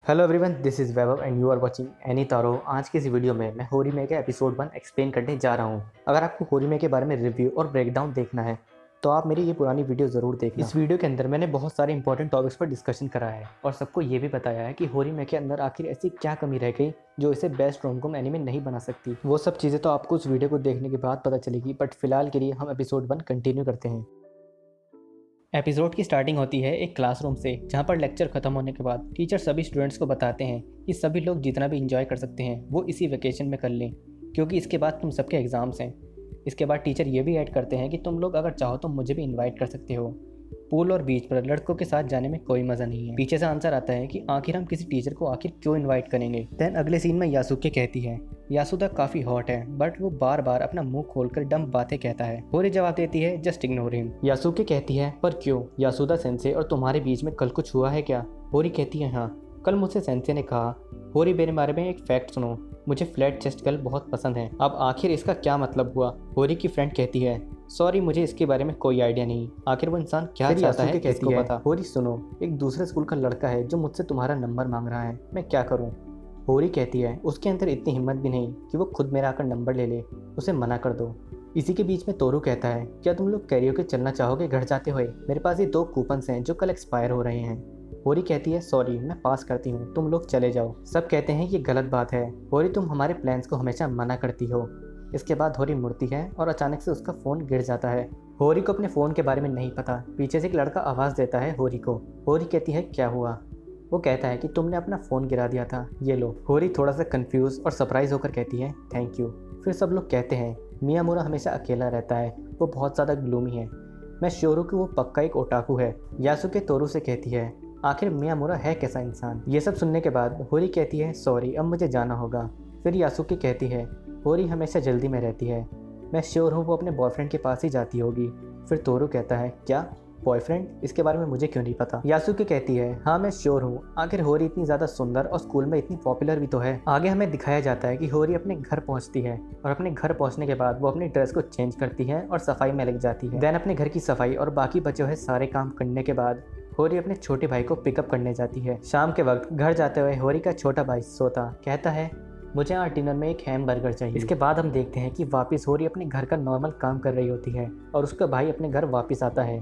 Hello everyone, this is Vaibhav and you are watching एनी तारो। आज की इस वीडियो में मैं होरीमे के एपिसोड 1 एक्सप्लेन करने जा रहा हूँ। अगर आपको होरीमे के बारे में रिव्यू और ब्रेकडाउन देखना है तो आप मेरी ये पुरानी वीडियो ज़रूर देखना। इस वीडियो के अंदर मैंने बहुत सारे इंपॉर्टेंट टॉपिक्स पर डिस्कशन करा है और सबको ये भी बताया है कि होरीमे के अंदर आखिर ऐसी क्या कमी रह गई जो इसे बेस्ट रोमकॉम एनीमे नहीं बना सकती। वो सब चीज़ें तो आपको उस वीडियो को देखने के बाद पता चलेगी, बट फिलहाल के लिए हम एपिसोड 1 कंटिन्यू करते हैं। एपिसोड की स्टार्टिंग होती है एक क्लासरूम से, जहाँ पर लेक्चर खत्म होने के बाद टीचर सभी स्टूडेंट्स को बताते हैं कि सभी लोग जितना भी इंजॉय कर सकते हैं वो इसी वेकेशन में कर लें, क्योंकि इसके बाद तुम सबके एग्ज़ाम्स हैं। इसके बाद टीचर ये भी ऐड करते हैं कि तुम लोग अगर चाहो तो मुझे भी इन्वाइट कर सकते हो। पूल और बीच पर लड़कों के साथ जाने में कोई मज़ा नहीं है। पीछे से आंसर आता है कि आखिर हम किसी टीचर को आखिर क्यों इन्वाइट करेंगे। देन अगले सीन में यासुके कहती है यासुदा काफ़ी हॉट है, बट वो बार बार अपना मुंह खोलकर डम बातें कहता है। होरी जवाब देती है जस्ट इग्नोर हिम। यासुके कहती है पर क्यों यासुदा सेंसे और तुम्हारे बीच में कल कुछ हुआ है क्या? होरी कहती है हाँ, कल मुझसे सेंसे ने कहा। होरी मेरे बारे में एक फैक्ट सुनो, मुझे फ्लैट चेस्ट गर्ल बहुत पसंद है। अब आखिर इसका क्या मतलब हुआ? होरी की फ्रेंड कहती है सॉरी, मुझे इसके बारे में कोई आइडिया नहीं। आखिर वो इंसान क्या चाहता है किसको पता। होरी सुनो, एक दूसरे स्कूल का लड़का है जो मुझसे तुम्हारा नंबर मांग रहा है, मैं क्या करूं? होरी कहती है उसके अंदर इतनी हिम्मत भी नहीं कि वो खुद मेरा आकर नंबर ले ले, उसे मना कर दो। इसी के बीच में तोरू कहता है क्या तुम लोग कैरियोके चलना चाहोगे घर जाते हुए? मेरे पास ये 2 कूपन्स हैं जो कल एक्सपायर हो रहे हैं। होरी कहती है सॉरी, मैं पास करती हूँ, तुम लोग चले जाओ। सब कहते हैं ये गलत बात है, होरी तुम हमारे प्लान्स को हमेशा मना करती हो। इसके बाद होरी मुड़ती है और अचानक से उसका फ़ोन गिर जाता है। होरी को अपने फ़ोन के बारे में नहीं पता। पीछे से एक लड़का आवाज़ देता है होरी को। होरी कहती है क्या हुआ? वो कहता है कि तुमने अपना फ़ोन गिरा दिया था, ये लो। होरी थोड़ा सा कंफ्यूज और सरप्राइज होकर कहती है थैंक यू। फिर सब लोग कहते हैं मियामुरा हमेशा अकेला रहता है, वो बहुत ज़्यादा ग्लूमी है, मैं श्योर हूँ कि वो पक्का एक ओटाकू है। यासुके तोरू से कहती है आखिर मियामुरा है कैसा इंसान? ये सब सुनने के बाद होरी कहती है सॉरी, अब मुझे जाना होगा। फिर यासुके कहती है होरी हमेशा जल्दी में रहती है, मैं श्योर हूँ वो अपने बॉयफ्रेंड के पास ही जाती होगी। फिर तोरू कहता है क्या बॉयफ्रेंड? इसके बारे में मुझे क्यों नहीं पता। यासुके कहती है हाँ मैं श्योर हूँ, आखिर होरी इतनी ज़्यादा सुंदर और स्कूल में इतनी पॉपुलर भी तो है। आगे हमें दिखाया जाता है कि होरी अपने घर पहुँचती है और अपने घर पहुँचने के बाद वो अपनी ड्रेस को चेंज करती है और सफाई में लग जाती है। देन अपने घर की सफाई और बाकी बचे हुए सारे काम करने के बाद होरी अपने छोटे भाई को पिकअप करने जाती है। शाम के वक्त घर जाते हुए होरी का छोटा भाई सोता कहता है मुझे आज डिनर में एक हैम बर्गर चाहिए। इसके बाद हम देखते हैं कि वापस होरी अपने घर का नॉर्मल काम कर रही होती है और उसका भाई अपने घर वापस आता है।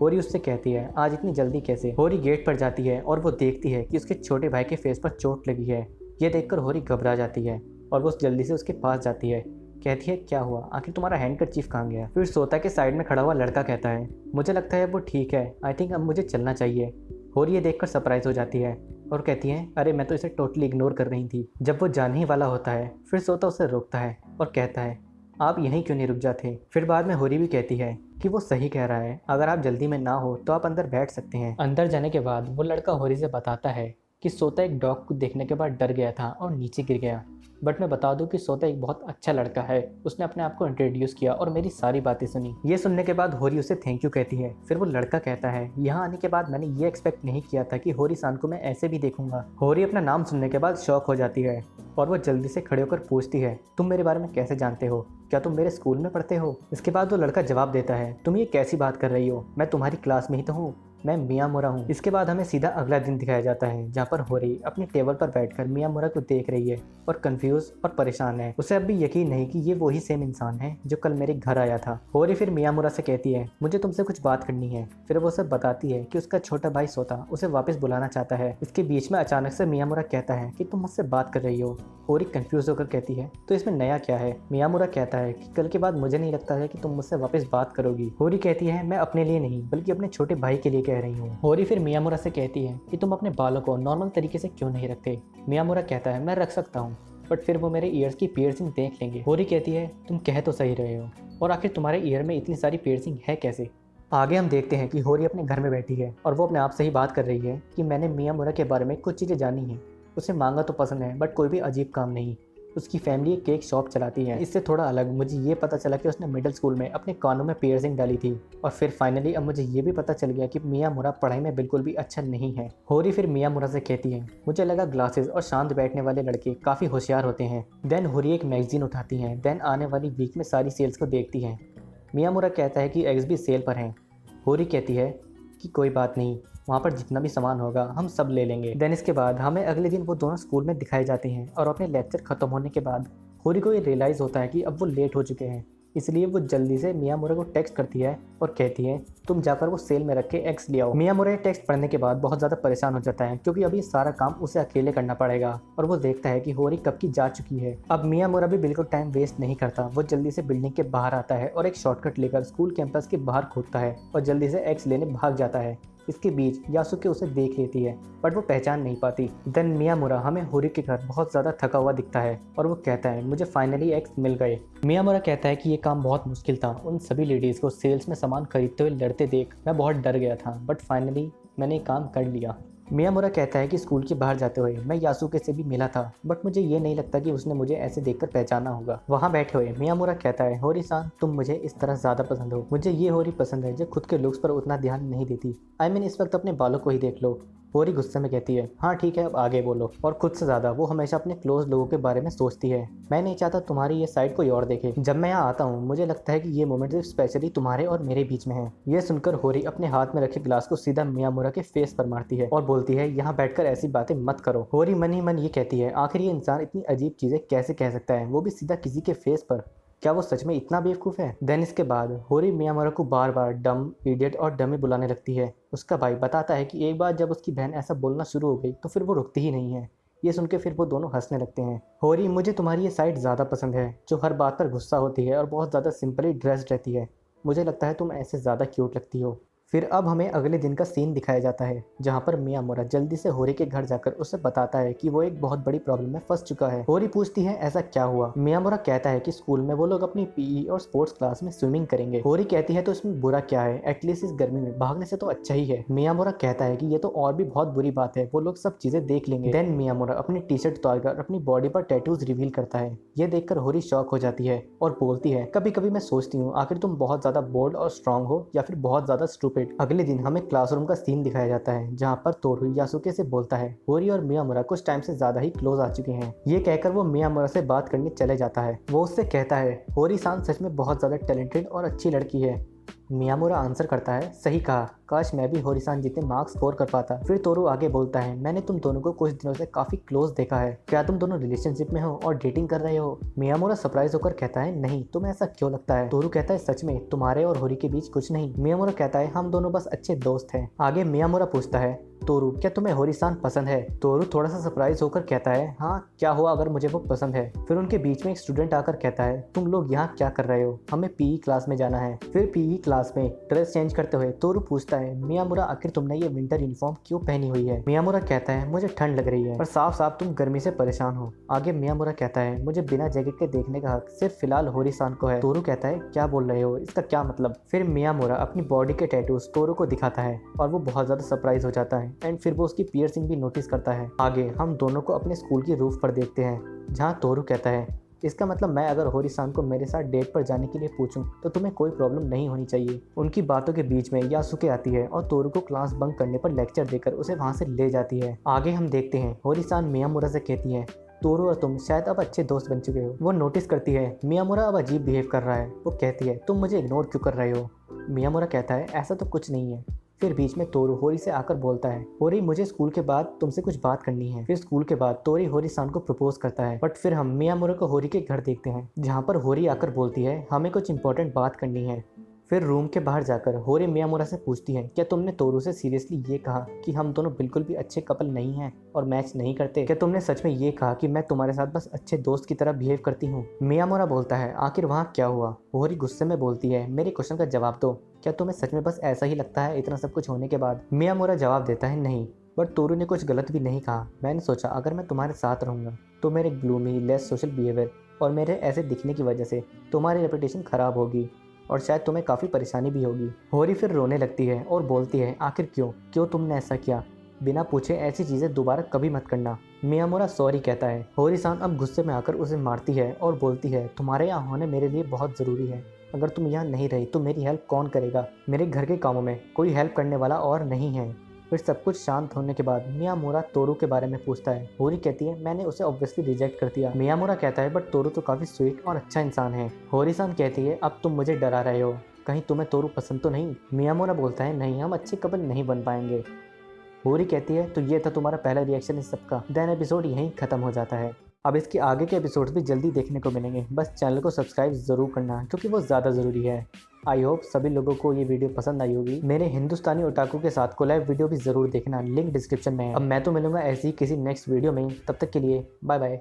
होरी उससे कहती है आज इतनी जल्दी कैसे? होरी गेट पर जाती है और वो देखती है कि उसके छोटे भाई के फेस पर चोट लगी है। ये देखकर होरी घबरा जाती है और वो जल्दी से उसके पास जाती है। कहती है क्या हुआ, आखिर तुम्हारा हैंडकरचीफ कहाँ गया? फिर सोता के साइड में खड़ा हुआ लड़का कहता है मुझे लगता है वो ठीक है, आई थिंक अब मुझे चलना चाहिए। होरी ये देखकर सरप्राइज हो जाती है और कहती है अरे मैं तो इसे टोटली इग्नोर कर रही थी। जब वो जाने ही वाला होता है फिर सोता उसे रोकता है और कहता है आप यहीं क्यों नहीं रुक जाते? फिर बाद में होरी भी कहती है कि वो सही कह रहा है, अगर आप जल्दी में ना हो तो आप अंदर बैठ सकते हैं। अंदर जाने के बाद वो लड़का होरी से बताता है कि सोता एक डॉग को देखने के बाद डर गया था और नीचे गिर गया, बट मैं बता दूं कि सोता एक बहुत अच्छा लड़का है, उसने अपने आप को इंट्रोड्यूस किया और मेरी सारी बातें सुनी। ये सुनने के बाद होरी उसे थैंक यू कहती है। फिर वो लड़का कहता है यहाँ आने के बाद मैंने ये एक्सपेक्ट नहीं किया था कि होरी सान को मैं ऐसे भी देखूंगा। होरी अपना नाम सुनने के बाद शॉक हो जाती है और वो जल्दी से खड़े होकर पूछती है तुम मेरे बारे में कैसे जानते हो? क्या तुम मेरे स्कूल में पढ़ते हो? इसके बाद वो लड़का जवाब देता है तुम ये कैसी बात कर रही हो, मैं तुम्हारी क्लास में ही तो हूँ, मैं मियामुरा हूँ। इसके बाद हमें सीधा अगला दिन दिखाया जाता है जहाँ पर होरी अपनी टेबल पर बैठकर मियामुरा को देख रही है और कंफ्यूज और परेशान है। उसे अब भी यकीन नहीं कि ये वही सेम इंसान है जो कल मेरे घर आया था। होरी फिर मियामुरा से कहती है मुझे तुमसे कुछ बात करनी है। फिर वो उसे बताती है कि उसका छोटा भाई सोता उसे वापस बुलाना चाहता है। इसके बीच में अचानक से मियामुरा कहता है कि तुम मुझसे बात कर रही हो। होरी कंफ्यूज होकर कहती है तो इसमें नया क्या है? मियामुरा कहता है कि कल के बाद मुझे नहीं लगता है कि तुम मुझसे वापस बात करोगी। होरी कहती है मैं अपने लिए नहीं बल्कि अपने छोटे भाई के लिए कह रही हूँ। होरी फिर मियामुरा से कहती है कि तुम अपने बालों को नॉर्मल तरीके से क्यों नहीं रखते? मियामुरा कहता है मैं रख सकता हूँ, बट फिर वो मेरे ईयर्स की पियर्सिंग देख लेंगे। होरी कहती है तुम कह तो सही रहे हो, और आखिर तुम्हारे ईयर में इतनी सारी पियर्सिंग है कैसे? आगे हम देखते हैं कि होरी अपने घर में बैठी है और वो अपने आप से ही बात कर रही है कि मैंने मियामुरा के बारे में कुछ चीज़ें जानी हैं। उसे मांगा तो पसंद है बट कोई भी अजीब काम नहीं। उसकी फैमिली एक केक शॉप चलाती है। इससे थोड़ा अलग मुझे ये पता चला कि उसने मिडिल स्कूल में अपने कानों में पियर्सिंग डाली थी। और फिर फाइनली अब मुझे ये भी पता चल गया कि मियामुरा पढ़ाई में बिल्कुल भी अच्छा नहीं है। होरी फिर मियामुरा से कहती है मुझे लगा ग्लासेस और शांत बैठने वाले लड़के काफ़ी होशियार होते हैं। देन होरी एक मैगजीन उठाती है। देन आने वाली वीक में सारी सेल्स को देखती है। मियामुरा कहता है कि एग्स भी सेल पर हैं। होरी कहती है कि कोई बात नहीं, वहाँ पर जितना भी सामान होगा हम सब ले लेंगे। देन इसके बाद हमें अगले दिन वो दोनों स्कूल में दिखाए जाते हैं और अपने लेक्चर खत्म होने के बाद होरी को ये रियलाइज़ होता है कि अब वो लेट हो चुके हैं, इसलिए वो जल्दी से मियामुरा को टेक्स्ट करती है और कहती है तुम जाकर वो सेल में रख के एग्स ले आओ। मियामुरा टेक्स्ट पढ़ने के बाद बहुत ज़्यादा परेशान हो जाता है क्योंकि अभी सारा काम उसे अकेले करना पड़ेगा और वो देखता है कि होरी कब की जा चुकी है। अब मियामुरा भी बिल्कुल टाइम वेस्ट नहीं करता, वो जल्दी से बिल्डिंग के बाहर आता है और एक शॉर्टकट लेकर स्कूल कैंपस के बाहर कूदता है और जल्दी से एग्स लेने भाग जाता है। इसके बीच यासुके उसे देख लेती है बट वो पहचान नहीं पाती। देन मियामुरा हमें होरी के घर बहुत ज़्यादा थका हुआ दिखता है और वो कहता है मुझे फाइनली एग्स मिल गए। मियामुरा कहता है कि ये काम बहुत मुश्किल था, उन सभी लेडीज़ को सेल्स में सामान खरीदते हुए लड़ते देख मैं बहुत डर गया था, बट फाइनली मैंने ये काम कर लिया। मियामुरा कहता है कि स्कूल के बाहर जाते हुए मैं यासुके से भी मिला था, बट मुझे ये नहीं लगता कि उसने मुझे ऐसे देखकर पहचाना होगा। वहाँ बैठे हुए मियामुरा कहता है होरी-सान तुम मुझे इस तरह ज़्यादा पसंद हो, मुझे ये होरी पसंद है जो खुद के लुक्स पर उतना ध्यान नहीं देती। इस वक्त अपने बालों को ही देख लो। होरी गुस्से में कहती है हाँ ठीक है अब आगे बोलो, और खुद से ज़्यादा वो हमेशा अपने क्लोज लोगों के बारे में सोचती है। मैं नहीं चाहता तुम्हारी ये साइड कोई और देखे। जब मैं यहाँ आता हूँ मुझे लगता है कि ये मोमेंट सिर्फ स्पेशली तुम्हारे और मेरे बीच में है। ये सुनकर होरी अपने हाथ में रखे ग्लास को सीधा मियामुरा के फेस पर मारती है और बोलती है यहाँ बैठकर ऐसी बातें मत करो। होरी मन ही मन ये कहती है आखिर ये इंसान इतनी अजीब चीज़ें कैसे कह सकता है, वो भी सीधा किसी के फेस पर। क्या वो सच में इतना बेवकूफ़ है? देन इसके बाद होरी मियामुरा को बार बार डम, इडियट और डमी बुलाने लगती है। उसका भाई बताता है कि एक बार जब उसकी बहन ऐसा बोलना शुरू हो गई तो फिर वो रुकती ही नहीं है। ये सुन के फिर वो दोनों हंसने लगते हैं। होरी मुझे तुम्हारी ये साइड ज़्यादा पसंद है जो हर बात पर गुस्सा होती है और बहुत ज़्यादा सिंपली ड्रेस्ड रहती है। मुझे लगता है तुम ऐसे ज़्यादा क्यूट लगती हो। फिर अब हमें अगले दिन का सीन दिखाया जाता है जहाँ पर मियामुरा जल्दी से होरी के घर जाकर उसे बताता है कि वो एक बहुत बड़ी प्रॉब्लम में फंस चुका है। होरी पूछती है ऐसा क्या हुआ? मियामुरा कहता है कि स्कूल में वो लोग अपनी पीई और स्पोर्ट्स क्लास में स्विमिंग करेंगे। होरी कहती है तो इसमें बुरा क्या है, एटलीस्ट इस गर्मी में भागने से तो अच्छा ही है। मियामुरा कहता है कि ये तो और भी बहुत बुरी बात है, वो लोग सब चीजें देख लेंगे। देन मियामुरा अपनी टी शर्ट उतारकर अपनी बॉडी पर टैटूज रिवील करता है। ये देखकर होरी शॉक हो जाती है और बोलती है कभी कभी मैं सोचती हूँ आखिर तुम बहुत ज्यादा बोल्ड और स्ट्रांग हो या फिर बहुत ज्यादा स्टूपिड। अगले दिन हमें क्लासरूम का सीन दिखाया जाता है जहाँ पर तोरू यासुके से बोलता है होरी और मियामुरा कुछ टाइम से ज्यादा ही क्लोज आ चुके हैं। ये कहकर वो मियामुरा से बात करने चले जाता है। वो उससे कहता है होरी-सान सच में बहुत ज्यादा टैलेंटेड और अच्छी लड़की है। मियामुरा आंसर करता है सही कहा, काश मैं भी होरी-सान जितने मार्क्स स्कोर कर पाता। फिर तोरू आगे बोलता है मैंने तुम दोनों को कुछ दिनों से काफी क्लोज देखा है, क्या तुम दोनों रिलेशनशिप में हो और डेटिंग कर रहे हो? मियामुरा सरप्राइज होकर कहता है नहीं, तुम्हें ऐसा क्यों लगता है? तोरू कहता है सच में तुम्हारे और होरी के बीच कुछ नहीं। मियामुरा कहता है हम दोनों बस अच्छे दोस्त हैं। आगे मियामुरा पूछता है तोरू क्या तुम्हें होरी-सान पसंद है? तोरू थोड़ा सा सरप्राइज होकर कहता है हाँ क्या हुआ अगर मुझे वो पसंद है। फिर उनके बीच में एक स्टूडेंट आकर कहता है तुम लोग यहाँ क्या कर रहे हो, हमें पीई क्लास में जाना है। फिर पीई क्लास में ड्रेस चेंज करते हुए तोरू पूछता है मियामुरा आखिर तुमने ये विंटर यूनिफॉर्म क्यों पहनी हुई है? मियामुरा कहता है मुझे ठंड लग रही है पर साफ साफ तुम गर्मी से परेशान हो। आगे मियामुरा कहता है मुझे बिना जैकेट के देखने का हक सिर्फ फिलहाल होरी-सान को है। तोरू कहता है क्या बोल रहे हो, इसका क्या मतलब? फिर मियामुरा अपनी बॉडी के टैटूज तोरू को दिखाता है और वो बहुत ज्यादा सरप्राइज हो जाता है एंड फिर वो उसकी पियर्सिंग भी नोटिस करता है। आगे हम दोनों को अपने स्कूल की रूफ पर देखते हैं जहाँ तोरू कहता है इसका मतलब मैं अगर होरी-सान को मेरे साथ डेट पर जाने के लिए पूछूं तो तुम्हें कोई प्रॉब्लम नहीं होनी चाहिए। उनकी बातों के बीच में यासुके आती है और तोरू को क्लास बंक करने पर लेक्चर देकर उसे वहां से ले जाती है। आगे हम देखते हैं होरी-सान मियामुरा से कहती है तोरू और तुम शायद अब अच्छे दोस्त बन चुके हो। वो नोटिस करती है मियामुरा अब अजीब बिहेव कर रहा है। वो कहती है तुम मुझे इग्नोर क्यों कर रहे हो? मियामुरा कहता है ऐसा तो कुछ नहीं है। फिर बीच में तोरू होरी से आकर बोलता है होरी मुझे स्कूल के बाद तुमसे कुछ बात करनी है। फिर स्कूल के बाद तोरी होरी-सान को प्रपोज करता है। बट फिर हम मियामुरा को होरी के घर देखते हैं जहाँ पर होरी आकर बोलती है हमें कुछ इंपॉर्टेंट बात करनी है। फिर रूम के बाहर जाकर होरी मियामुरा से पूछती है क्या तुमने तोरू से सीरियसली ये कहा कि हम दोनों बिल्कुल भी अच्छे कपल नहीं हैं और मैच नहीं करते? क्या तुमने सच में ये कहा कि मैं तुम्हारे साथ बस अच्छे दोस्त की तरह बिहेव करती हूँ? मियामुरा बोलता है आखिर वहाँ क्या हुआ? होरी गुस्से में बोलती है मेरे क्वेश्चन का जवाब दो, क्या तुम्हें सच में बस ऐसा ही लगता है इतना सब कुछ होने के बाद? मियामुरा जवाब देता है नहीं, बट तोरू ने कुछ गलत भी नहीं कहा। मैंने सोचा अगर मैं तुम्हारे साथ रहूँगा तो मेरे ग्लूमी लेस सोशल बिहेवियर और मेरे ऐसे दिखने की वजह से तुम्हारी रेपुटेशन खराब होगी और शायद तुम्हें काफ़ी परेशानी भी होगी। होरी फिर रोने लगती है और बोलती है आखिर क्यों तुमने ऐसा किया? बिना पूछे ऐसी चीज़ें दोबारा कभी मत करना। मियामुरा सॉरी कहता है। होरी-सान अब गुस्से में आकर उसे मारती है और बोलती है तुम्हारे यहाँ होने मेरे लिए बहुत ज़रूरी है, अगर तुम यहाँ नहीं रही तो मेरी हेल्प कौन करेगा? मेरे घर के कामों में कोई हेल्प करने वाला और नहीं है। फिर सब कुछ शांत होने के बाद मियामुरा तोरू के बारे में पूछता है। होरी कहती है मैंने उसे ऑब्वियसली रिजेक्ट कर दिया। मियामुरा कहता है बट तोरू तो काफ़ी स्वीट और अच्छा इंसान है। होरी-सान कहती है अब तुम मुझे डरा रहे हो, कहीं तुम्हें तोरू पसंद तो नहीं? मियामुरा बोलता है नहीं, हम अच्छे कपल नहीं बन पाएंगे। होरी कहती है तो ये था तुम्हारा पहला रिएक्शन इस सबका। देन एपिसोड यहीं खत्म हो जाता है। अब इसके आगे के एपिसोड्स भी जल्दी देखने को मिलेंगे, बस चैनल को सब्सक्राइब ज़रूर करना क्योंकि वो ज़्यादा ज़रूरी है। आई होप सभी लोगों को ये वीडियो पसंद आई होगी। मेरे हिंदुस्तानी ओटाकू के साथ कोलैब वीडियो भी ज़रूर देखना, लिंक डिस्क्रिप्शन में है। अब मैं तो मिलूंगा ऐसी किसी नेक्स्ट वीडियो में, तब तक के लिए बाय बाय।